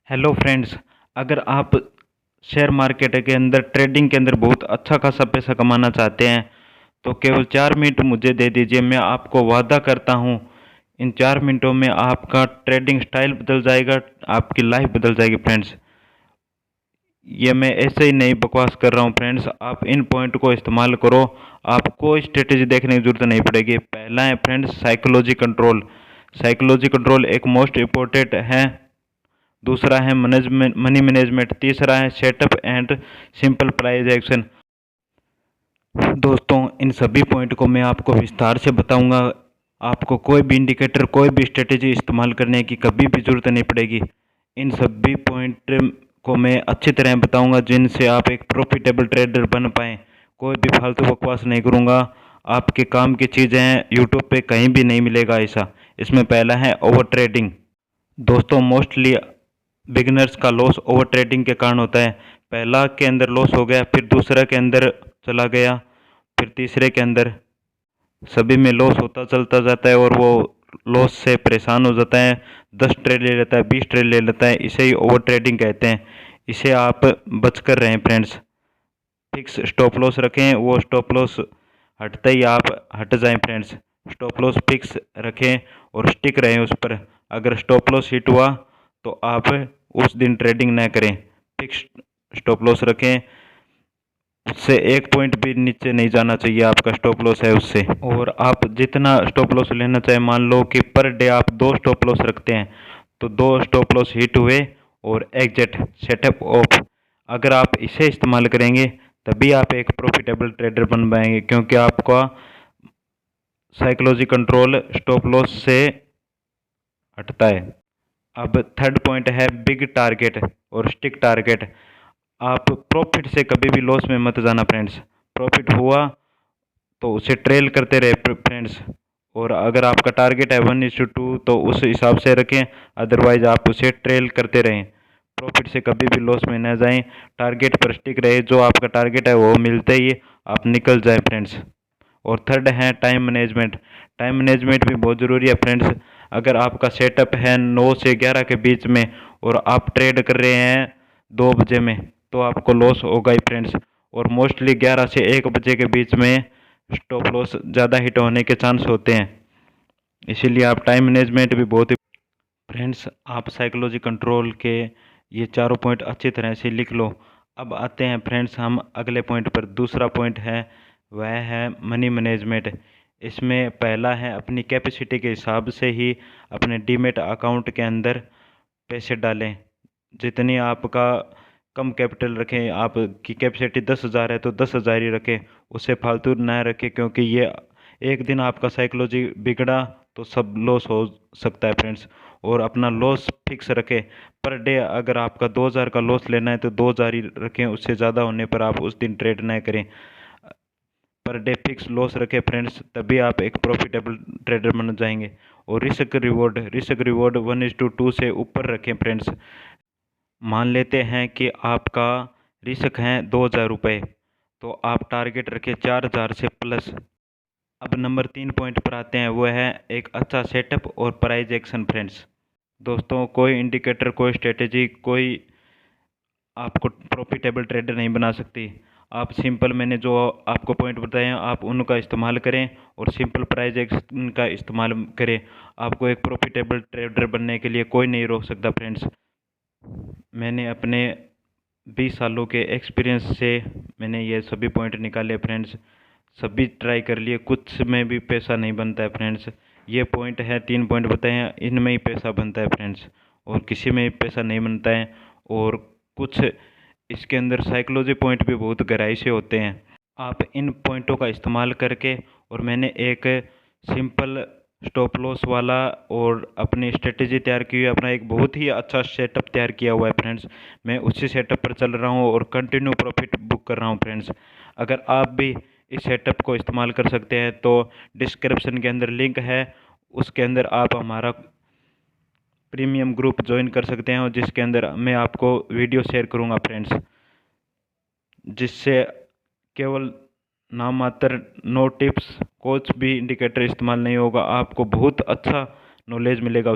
Hello friends. अगर आप share market के अंदर ट्रेडिंग के अंदर बहुत अच्छा खासा पैसा कमाना चाहते हैं तो केवल 4 मिनट मुझे दे दीजिए। मैं आपको वादा करता हूँ इन 4 मिनटों में आपका ट्रेडिंग स्टाइल बदल जाएगा, आपकी लाइफ बदल जाएगी फ्रेंड्स। ये मैं ऐसे ही नहीं बकवास कर रहा हूँ फ्रेंड्स, आप इन पॉइंट को इस्तेमाल करो, आपको स्ट्रेटेजी देखने की जरूरत नहीं पड़ेगी। पहला है friends psychology control. Psychology control एक मोस्ट इम्पोर्टेंट है। दूसरा है मैनेजमेंट मनी मैनेजमेंट। तीसरा है setup and simple price action. दोस्तों इन सभी पॉइंट को मैं आपको विस्तार से बताऊंगा। आपको कोई भी इंडिकेटर कोई भी स्ट्रेटेजी इस्तेमाल करने की कभी भी ज़रूरत नहीं पड़ेगी। इन सभी पॉइंट को मैं अच्छी तरह बताऊंगा जिनसे आप एक प्रॉफिटेबल ट्रेडर बन पाएँ। कोई भी फालतू बकवास नहीं करूंगा, आपके काम की चीज़ें हैं, यूट्यूब पे कहीं भी नहीं मिलेगा ऐसा। इसमें पहला है ओवर ट्रेडिंग। दोस्तों मोस्टली बिगिनर्स का लॉस ओवर ट्रेडिंग के कारण होता है। पहला के अंदर लॉस हो गया, फिर दूसरा के अंदर चला गया, फिर तीसरे के अंदर, सभी में लॉस होता चलता जाता है और वो लॉस से परेशान हो जाता है। 10 ट्रेड ले लेता है, 20 ट्रेड ले लेता है, इसे ही ओवर ट्रेडिंग कहते हैं। इसे आप बच कर रहें फ्रेंड्स। फिक्स स्टॉप लॉस रखें, वो स्टॉप लॉस हटते ही आप हट जाएं फ्रेंड्स। स्टॉप लॉस फिक्स रखें और स्टिक रहें उस पर। अगर स्टॉप लॉस हिट हुआ तो आप उस दिन ट्रेडिंग न करें। फिक्स स्टॉप लॉस रखें, उससे एक पॉइंट भी नीचे नहीं जाना चाहिए। आपका स्टॉप लॉस है उससे, और आप जितना स्टॉप लॉस लेना चाहे, मान लो कि पर डे आप 2 स्टॉप लॉस रखते हैं तो 2 स्टॉप लॉस हिट हुए और एग्जिट सेटअप ऑफ, अगर आप इसे इस्तेमाल करेंगे तभी आप एक प्रॉफिटेबल ट्रेडर बन पाएंगे, क्योंकि आपका साइकोलॉजी कंट्रोल स्टॉप लॉस से हटता है। अब थर्ड पॉइंट है बिग टारगेट और स्टिक टारगेट। आप प्रॉफिट से कभी भी लॉस में मत जाना फ्रेंड्स। प्रॉफिट हुआ तो उसे ट्रेल करते रहे फ्रेंड्स, और अगर आपका टारगेट है 1:2 तो उस हिसाब से रखें, अदरवाइज आप उसे ट्रेल करते रहें। प्रॉफिट से कभी भी लॉस में न जाएं, टारगेट पर स्टिक रहे, जो आपका टारगेट है वो मिलते ही आप निकल जाएं फ्रेंड्स। और थर्ड है टाइम मैनेजमेंट। टाइम मैनेजमेंट भी बहुत ज़रूरी है फ्रेंड्स। अगर आपका सेटअप है 9 से 11 के बीच में और आप ट्रेड कर रहे हैं 2 बजे में तो आपको लॉस होगा ही फ्रेंड्स। और मोस्टली 11 से 1 बजे के बीच में स्टॉप लॉस ज़्यादा हिट होने के चांस होते हैं, इसीलिए आप टाइम मैनेजमेंट भी बहुत ही फ्रेंड्स। आप साइकोलॉजी कंट्रोल के ये चारों पॉइंट अच्छी तरह से लिख लो। अब आते हैं फ्रेंड्स हम अगले पॉइंट पर। दूसरा पॉइंट है वह है मनी मैनेजमेंट। इसमें पहला है अपनी कैपेसिटी के हिसाब से ही अपने डीमेट अकाउंट के अंदर पैसे डालें। जितनी आपका कम कैपिटल रखें, आपकी कैपेसिटी 10,000 है तो 10,000 ही रखें, उससे फालतू ना रखें, क्योंकि ये एक दिन आपका साइकोलॉजी बिगड़ा तो सब लॉस हो सकता है फ्रेंड्स। और अपना लॉस फिक्स रखें। पर डे अगर आपका 2,000 का लॉस लेना है तो 2,000 ही रखें, उससे ज़्यादा होने पर आप उस दिन ट्रेड ना करें। पर डे फिक्स लॉस रखें फ्रेंड्स, तभी आप एक प्रॉफिटेबल ट्रेडर बन जाएंगे। और रिस्क रिवॉर्ड 1:2 से ऊपर रखें फ्रेंड्स। मान लेते हैं कि आपका रिस्क है 2,000 रुपये, तो आप टारगेट रखें 4,000 से प्लस। अब नंबर 3 पॉइंट पर आते हैं, वो है एक अच्छा सेटअप और प्राइस एक्शन फ्रेंड्स। दोस्तों कोई इंडिकेटर कोई स्ट्रेटेजी कोई आपको प्रॉफिटेबल ट्रेडर नहीं बना सकती। आप सिंपल, मैंने जो आपको पॉइंट बताए हैं आप उनका इस्तेमाल करें और सिंपल प्राइस एक्शन का इस्तेमाल करें। आपको एक प्रॉफिटेबल ट्रेडर बनने के लिए कोई नहीं रोक सकता फ्रेंड्स। मैंने अपने 20 सालों के एक्सपीरियंस से मैंने ये सभी पॉइंट निकाले फ्रेंड्स। सभी ट्राई कर लिए, कुछ में भी पैसा नहीं बनता है फ्रेंड्स। ये पॉइंट है 3 पॉइंट बताए हैं, इनमें ही पैसा बनता है फ्रेंड्स, और किसी में भी पैसा नहीं बनता है। और कुछ इसके अंदर साइकोलॉजी पॉइंट भी बहुत गहराई से होते हैं। आप इन पॉइंटों का इस्तेमाल करके, और मैंने एक सिंपल स्टॉप लॉस वाला और अपनी स्ट्रेटेजी तैयार की हुई है, अपना एक बहुत ही अच्छा सेटअप तैयार किया हुआ है फ्रेंड्स। मैं उसी सेटअप पर चल रहा हूँ और कंटिन्यू प्रॉफिट बुक कर रहा हूँ फ्रेंड्स। अगर आप भी इस सेटअप को इस्तेमाल कर सकते हैं तो डिस्क्रिप्शन के अंदर लिंक है, उसके अंदर आप हमारा प्रीमियम ग्रुप ज्वाइन कर सकते हैं, और जिसके अंदर मैं आपको वीडियो शेयर करूँगा फ्रेंड्स, जिससे केवल नाम मात्र नो टिप्स कुछ भी इंडिकेटर इस्तेमाल नहीं होगा, आपको बहुत अच्छा नॉलेज मिलेगा।